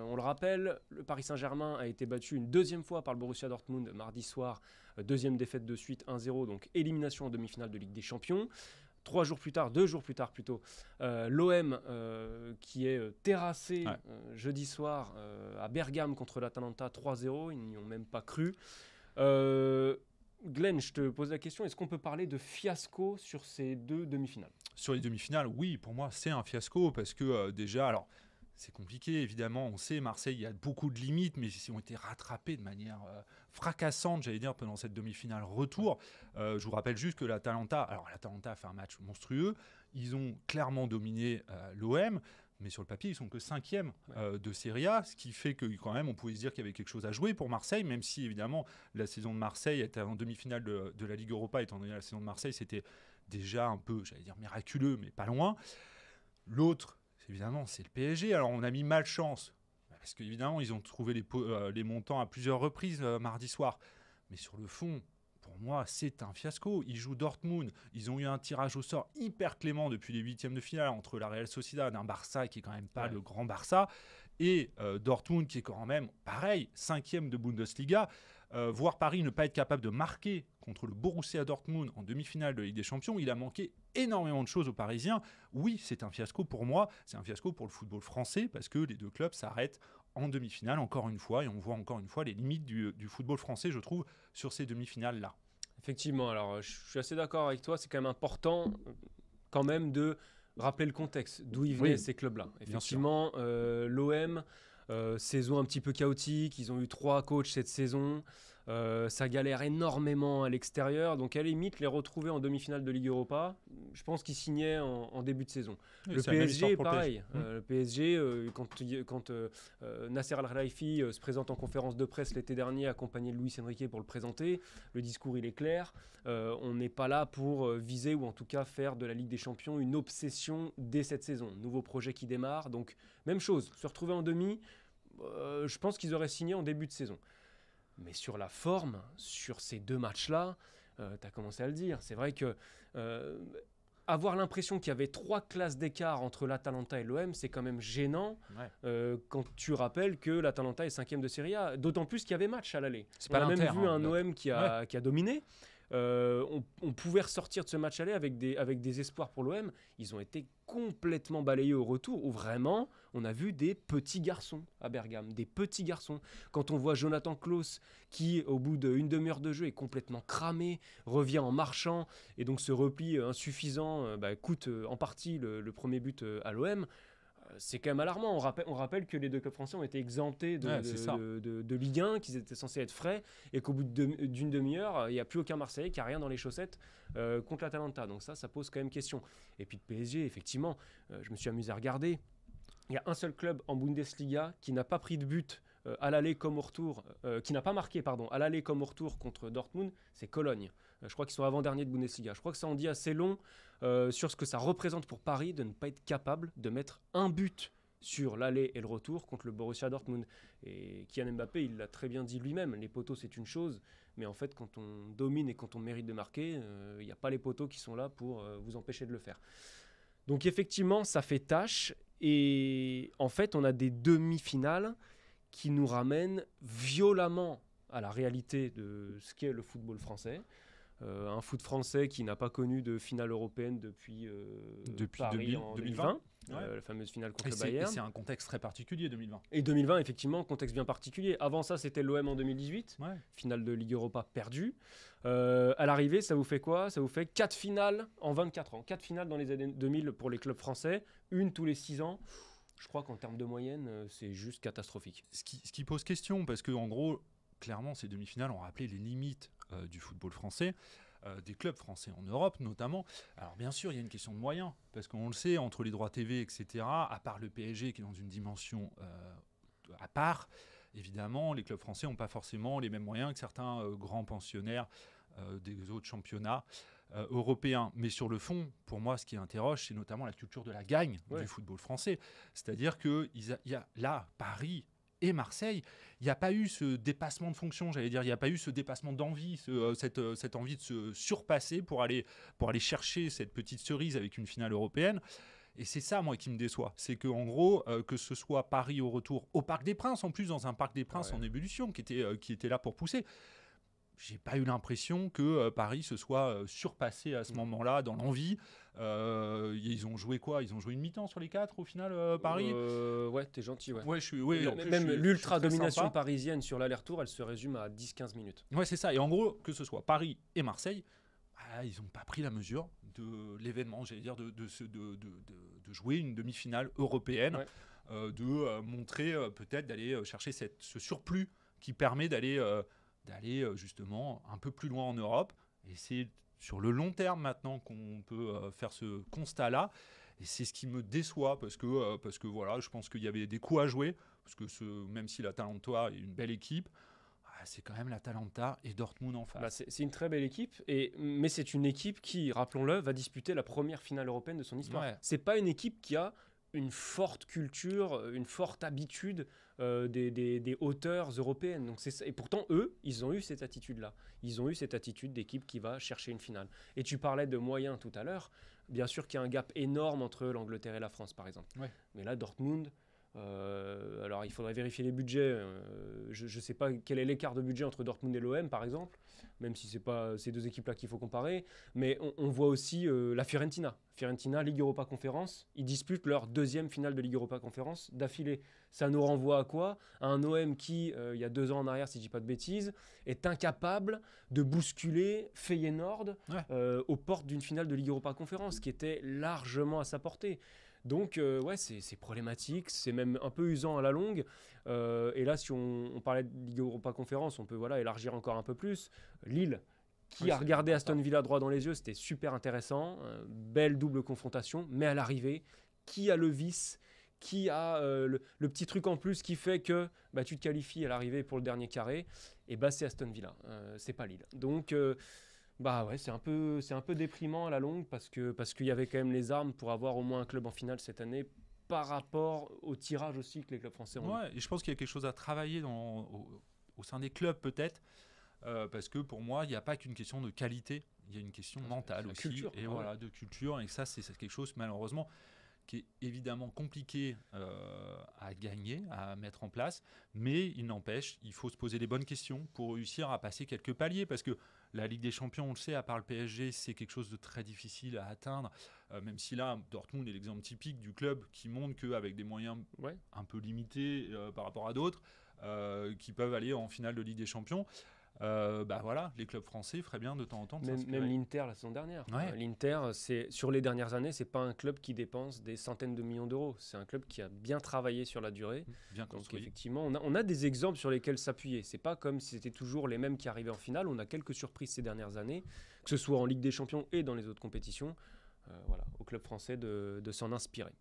On le rappelle, le Paris Saint-Germain a été battu une deuxième fois par le Borussia Dortmund mardi soir, deuxième défaite de suite 1-0, donc élimination en demi-finale de Ligue des Champions. 2 jours plus tard plutôt, l'OM qui est terrassé jeudi soir à Bergame contre l'Atalanta 3-0, ils n'y ont même pas cru. Glenn, je te pose la question, est-ce qu'on peut parler de fiasco sur ces deux demi-finales ? Sur les demi-finales, oui, pour moi c'est un fiasco parce que déjà, alors c'est compliqué évidemment, on sait Marseille il y a beaucoup de limites, mais ils ont été rattrapés de manière fracassante, j'allais dire, pendant cette demi-finale retour. Je vous rappelle juste que l'Atalanta a fait un match monstrueux, ils ont clairement dominé l'OM, mais sur le papier, ils sont que 5e de Serie A, ce qui fait que quand même, on pouvait se dire qu'il y avait quelque chose à jouer pour Marseille, même si évidemment la saison de Marseille était en demi-finale de la Ligue Europa, étant donné la saison de Marseille, c'était déjà un peu, j'allais dire, miraculeux, mais pas loin. L'autre, évidemment, c'est le PSG. Alors, on a mis malchance, parce qu'évidemment, ils ont trouvé les montants à plusieurs reprises mardi soir. Mais sur le fond, pour moi, c'est un fiasco. Ils jouent Dortmund. Ils ont eu un tirage au sort hyper clément depuis les huitièmes de finale entre la Real Sociedad, un Barça qui est quand même pas le grand Barça, et Dortmund qui est quand même, pareil, 5e de Bundesliga. Voir Paris ne pas être capable de marquer contre le Borussia Dortmund en demi-finale de Ligue des Champions, il a manqué énormément de choses aux Parisiens. Oui, c'est un fiasco pour moi, c'est un fiasco pour le football français parce que les deux clubs s'arrêtent en demi-finale encore une fois et on voit encore une fois les limites du football français, je trouve, sur ces demi-finales-là. Effectivement, alors je suis assez d'accord avec toi, c'est quand même important quand même de rappeler le contexte, d'où ils venaient ces clubs-là. Effectivement, l'OM, saison un petit peu chaotique, ils ont eu 3 coachs cette saison, ça galère énormément à l'extérieur, donc à la limite, les retrouver en demi-finale de Ligue Europa, je pense qu'ils signaient en début de saison. Oui, le PSG, pareil. Le PSG, quand Nasser Al-Khelaifi se présente en conférence de presse l'été dernier, accompagné de Luis Enrique pour le présenter, le discours il est clair, on n'est pas là pour viser ou en tout cas faire de la Ligue des Champions une obsession dès cette saison. Nouveau projet qui démarre, donc même chose, se retrouver en demi, je pense qu'ils auraient signé en début de saison. Mais sur la forme, sur ces 2 matchs-là, tu as commencé à le dire, c'est vrai que avoir l'impression qu'il y avait 3 classes d'écart entre l'Atalanta et l'OM, c'est quand même gênant quand tu rappelles que l'Atalanta est 5e de Serie A, d'autant plus qu'il y avait match à l'aller. On a même vu un OM qui a dominé. On pouvait ressortir de ce match aller avec des espoirs pour l'OM. Ils ont été complètement balayés au retour où vraiment on a vu des petits garçons à Bergame, des petits garçons. Quand on voit Jonathan Klaus qui au bout d'une demi-heure de jeu est complètement cramé, revient en marchant et donc ce repli insuffisant coûte en partie le premier but à l'OM. C'est quand même alarmant. On rappelle que les deux clubs français ont été exemptés de Ligue 1, qu'ils étaient censés être frais, et qu'au bout d'une demi-heure, il n'y a plus aucun Marseillais qui a rien dans les chaussettes contre l'Atalanta. Donc ça pose quand même question. Et puis le PSG, effectivement, je me suis amusé à regarder. Il y a un seul club en Bundesliga qui n'a pas pris de but à l'aller comme au retour, qui n'a pas marqué à l'aller comme au retour contre Dortmund, c'est Cologne. Je crois qu'ils sont avant-derniers de Bundesliga. Je crois que ça en dit assez long sur ce que ça représente pour Paris de ne pas être capable de mettre un but sur l'aller et le retour contre le Borussia Dortmund. Et Kylian Mbappé, il l'a très bien dit lui-même, les poteaux c'est une chose, mais en fait quand on domine et quand on mérite de marquer, il n'y a pas les poteaux qui sont là pour vous empêcher de le faire. Donc effectivement, ça fait tâche et en fait on a des demi-finales qui nous ramène violemment à la réalité de ce qu'est le football français. Un foot français qui n'a pas connu de finale européenne depuis Paris en 2020. La fameuse finale contre le Bayern. Et c'est un contexte très particulier, 2020. Et 2020, effectivement, contexte bien particulier. Avant ça, c'était l'OM en 2018, finale de Ligue Europa perdue. À l'arrivée, ça vous fait quoi ? Ça vous fait 4 finales en 24 ans. 4 finales dans les années 2000 pour les clubs français, une tous les 6 ans. Je crois qu'en termes de moyenne, c'est juste catastrophique. Ce qui pose question, parce qu'en gros, clairement, ces demi-finales ont rappelé les limites du football français, des clubs français en Europe notamment. Alors bien sûr, il y a une question de moyens, parce qu'on le sait, entre les droits TV, etc., à part le PSG qui est dans une dimension à part, évidemment, les clubs français n'ont pas forcément les mêmes moyens que certains grands pensionnaires des autres championnats européens. Mais sur le fond, pour moi, ce qui interroge, c'est notamment la culture de la gagne du football français. C'est-à-dire qu'il y a là, Paris et Marseille, il n'y a pas eu ce dépassement de fonction, j'allais dire, il n'y a pas eu ce dépassement d'envie, cette envie de se surpasser pour aller chercher cette petite cerise avec une finale européenne. Et c'est ça, moi, qui me déçoit. C'est qu'en gros, que ce soit Paris au retour, au Parc des Princes, en plus, dans un Parc des Princes en ébullition, qui était là pour pousser, j'ai pas eu l'impression que Paris se soit surpassé à ce moment-là dans l'envie. Ils ont joué quoi? Ils ont joué une mi-temps sur les 4 au final, Paris. Ouais, t'es gentil, ouais. Ouais, en plus, même l'ultra-domination très sympa. parisienne sur l'aller-retour, elle se résume à 10-15 minutes. Ouais, c'est ça. Et en gros, que ce soit Paris et Marseille, ils n'ont pas pris la mesure de l'événement, j'allais dire, de jouer une demi-finale européenne, de montrer peut-être d'aller chercher ce surplus qui permet d'aller justement un peu plus loin en Europe. Et c'est sur le long terme maintenant qu'on peut faire ce constat-là. Et c'est ce qui me déçoit parce que voilà, je pense qu'il y avait des coups à jouer. Parce que même si l'Atalanta est une belle équipe, c'est quand même l'Atalanta et Dortmund en face. C'est une très belle équipe, mais c'est une équipe qui, rappelons-le, va disputer la première finale européenne de son histoire. C'est pas une équipe qui a une forte culture, une forte habitude des hauteurs européennes. Donc et pourtant, eux, ils ont eu cette attitude-là. Ils ont eu cette attitude d'équipe qui va chercher une finale. Et tu parlais de moyens tout à l'heure. Bien sûr qu'il y a un gap énorme entre l'Angleterre et la France, par exemple. Mais là, Dortmund... alors il faudrait vérifier les budgets. Je ne sais pas quel est l'écart de budget entre Dortmund et l'OM par exemple, même si c'est pas ces deux équipes là qu'il faut comparer. Mais on voit aussi la Fiorentina, Ligue Europa Conférence. Ils disputent leur deuxième finale de Ligue Europa Conférence d'affilée. Ça nous renvoie à quoi? À un OM qui, il y a 2 ans en arrière, si je dis pas de bêtises, est incapable de bousculer Feyenoord aux portes d'une finale de Ligue Europa Conférence, qui était largement à sa portée. Donc, c'est problématique, c'est même un peu usant à la longue. Et là, si on parlait de Ligue Europa Conférence, on peut élargir encore un peu plus. Lille, qui a regardé Aston Villa droit dans les yeux, c'était super intéressant. Belle double confrontation, mais à l'arrivée, qui a le vice, qui a le petit truc en plus qui fait que tu te qualifies à l'arrivée pour le dernier carré, et c'est Aston Villa, c'est pas Lille. Donc... c'est un peu déprimant à la longue parce qu'il y avait quand même les armes pour avoir au moins un club en finale cette année par rapport au tirage aussi que les clubs français ont. Et je pense qu'il y a quelque chose à travailler au sein des clubs peut-être, parce que pour moi il n'y a pas qu'une question de qualité, il y a une question mentale aussi, culture, et de culture, et ça c'est quelque chose malheureusement qui est évidemment compliqué à gagner, à mettre en place, mais il n'empêche, il faut se poser les bonnes questions pour réussir à passer quelques paliers, parce que la Ligue des Champions, on le sait, à part le PSG, c'est quelque chose de très difficile à atteindre, même si là, Dortmund est l'exemple typique du club qui montre qu'avec des moyens un peu limités par rapport à d'autres, qui peuvent aller en finale de Ligue des Champions. Les clubs français feraient bien de temps en temps de s'inspirer. Même l'Inter la saison dernière. L'Inter, sur les dernières années, c'est pas un club qui dépense des centaines de millions d'euros. C'est un club qui a bien travaillé sur la durée. Bien construit. Donc effectivement, on a des exemples sur lesquels s'appuyer. C'est pas comme si c'était toujours les mêmes qui arrivaient en finale. On a quelques surprises ces dernières années, que ce soit en Ligue des Champions et dans les autres compétitions. Au club français de s'en inspirer.